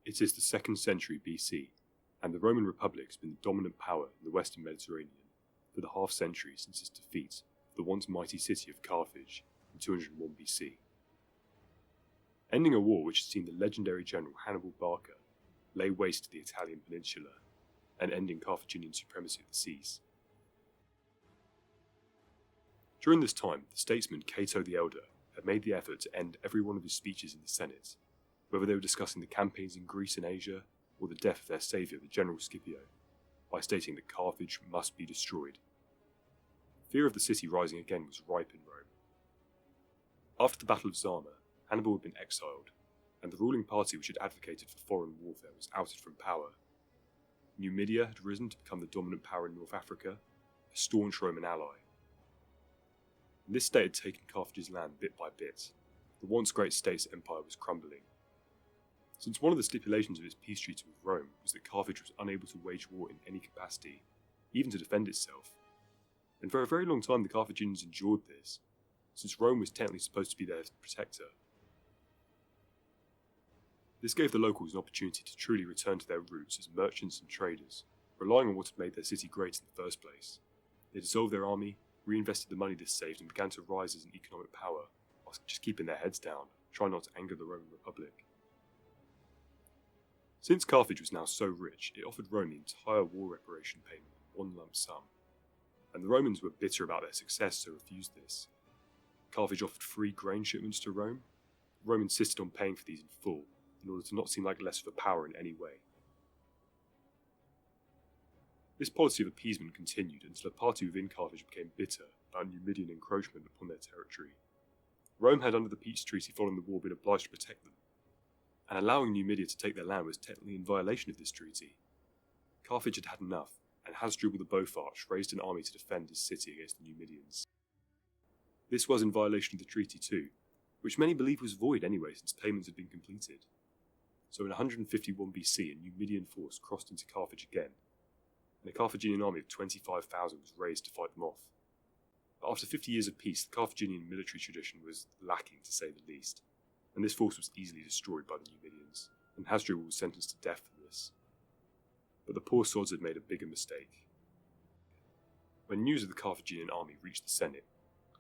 It is the 2nd century BC, and the Roman Republic has been the dominant power in the Western Mediterranean for the half-century since its defeat of the once mighty city of Carthage in 201 BC. Ending a war which had seen the legendary general Hannibal Barca lay waste to the Italian peninsula, and ending Carthaginian supremacy of the seas. During this time, the statesman Cato the Elder had made the effort to end every one of his speeches in the Senate, whether they were discussing the campaigns in Greece and Asia, or the death of their saviour, the general Scipio, by stating that Carthage must be destroyed. Fear of the city rising again was ripe in Rome. After the Battle of Zama, Hannibal had been exiled, and the ruling party which had advocated for foreign warfare was ousted from power. Numidia had risen to become the dominant power in North Africa, a staunch Roman ally. And this state had taken Carthage's land bit by bit. The once great state's empire was crumbling. Since one of the stipulations of its peace treaty with Rome was that Carthage was unable to wage war in any capacity, even to defend itself. And for a very long time the Carthaginians endured this, since Rome was technically supposed to be their protector. This gave the locals an opportunity to truly return to their roots as merchants and traders, relying on what had made their city great in the first place. They dissolved their army, reinvested the money this saved, and began to rise as an economic power, whilst just keeping their heads down, trying not to anger the Roman Republic. Since Carthage was now so rich, it offered Rome the entire war reparation payment in one lump sum, and the Romans were bitter about their success, so refused this. Carthage offered free grain shipments to Rome. Rome insisted on paying for these in full, in order to not seem like less of a power in any way. This policy of appeasement continued until a party within Carthage became bitter about Numidian encroachment upon their territory. Rome had under the peace treaty following the war been obliged to protect them, and allowing Numidia to take their land was technically in violation of this treaty. Carthage had had enough, and Hasdrubal the Beaufort raised an army to defend his city against the Numidians. This was in violation of the treaty too, which many believe was void anyway since payments had been completed. So in 151 BC, a Numidian force crossed into Carthage again, and a Carthaginian army of 25,000 was raised to fight them off. But after 50 years of peace, the Carthaginian military tradition was lacking, to say the least, and this force was easily destroyed by the Numidians, and Hasdrubal was sentenced to death for this. But the poor sods had made a bigger mistake. When news of the Carthaginian army reached the Senate,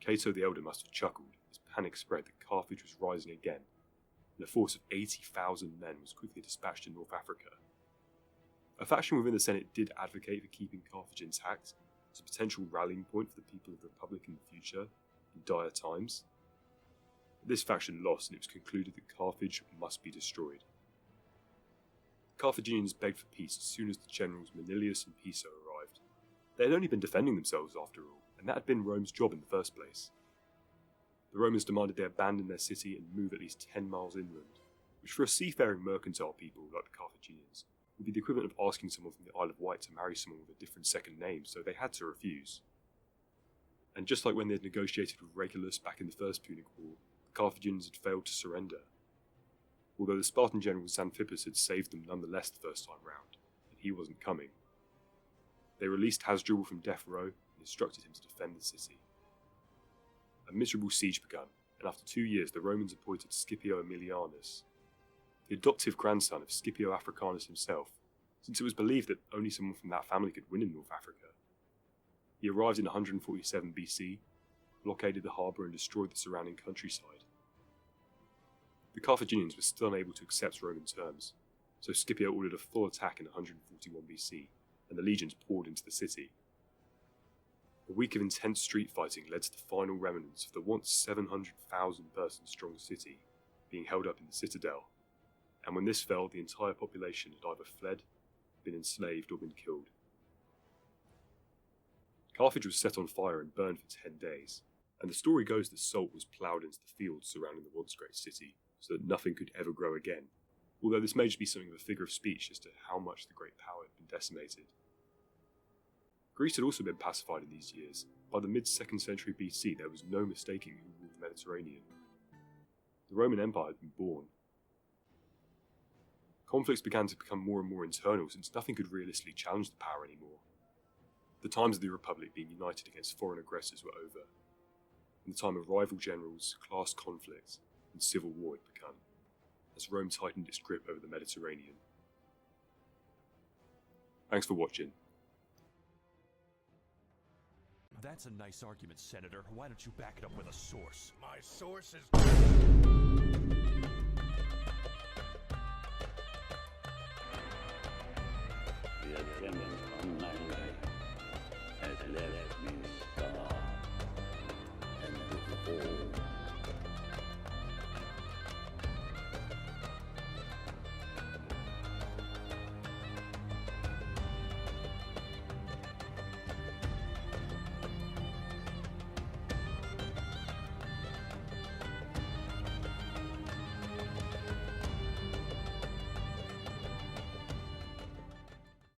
Cato the Elder must have chuckled as panic spread that Carthage was rising again, and a force of 80,000 men was quickly dispatched to North Africa. A faction within the Senate did advocate for keeping Carthage intact as a potential rallying point for the people of the Republic in the future, in dire times. But this faction lost, and it was concluded that Carthage must be destroyed. The Carthaginians begged for peace as soon as the generals Manilius and Piso arrived. They had only been defending themselves after all, and that had been Rome's job in the first place. The Romans demanded they abandon their city and move at least 10 miles inland, which for a seafaring mercantile people like the Carthaginians would be the equivalent of asking someone from the Isle of Wight to marry someone with a different second name, so they had to refuse. And just like when they had negotiated with Regulus back in the First Punic War, the Carthaginians had failed to surrender. Although the Spartan general Xanthippus had saved them nonetheless the first time round, and he wasn't coming. They released Hasdrubal from death row and instructed him to defend the city. A miserable siege began, and after 2 years the Romans appointed Scipio Aemilianus, the adoptive grandson of Scipio Africanus himself, since it was believed that only someone from that family could win in North Africa. He arrived in 147 BC, blockaded the harbour and destroyed the surrounding countryside. The Carthaginians were still unable to accept Roman terms, so Scipio ordered a full attack in 141 BC, and the legions poured into the city. A week of intense street fighting led to the final remnants of the once 700,000 person strong city being held up in the citadel, and when this fell, the entire population had either fled, been enslaved, or been killed. Carthage was set on fire and burned for 10 days, and the story goes that salt was ploughed into the fields surrounding the once great city, so that nothing could ever grow again, although this may just be something of a figure of speech as to how much the great power had been decimated. Greece had also been pacified in these years. By the mid-2nd century BC, there was no mistaking who ruled the Mediterranean. The Roman Empire had been born. Conflicts began to become more and more internal since nothing could realistically challenge the power anymore. The times of the Republic being united against foreign aggressors were over, and the time of rival generals, class conflicts, and civil war had begun. as Rome tightened its grip over the Mediterranean. Thanks for watching. That's a nice argument, Senator. Why don't you back it up with a source? My source is...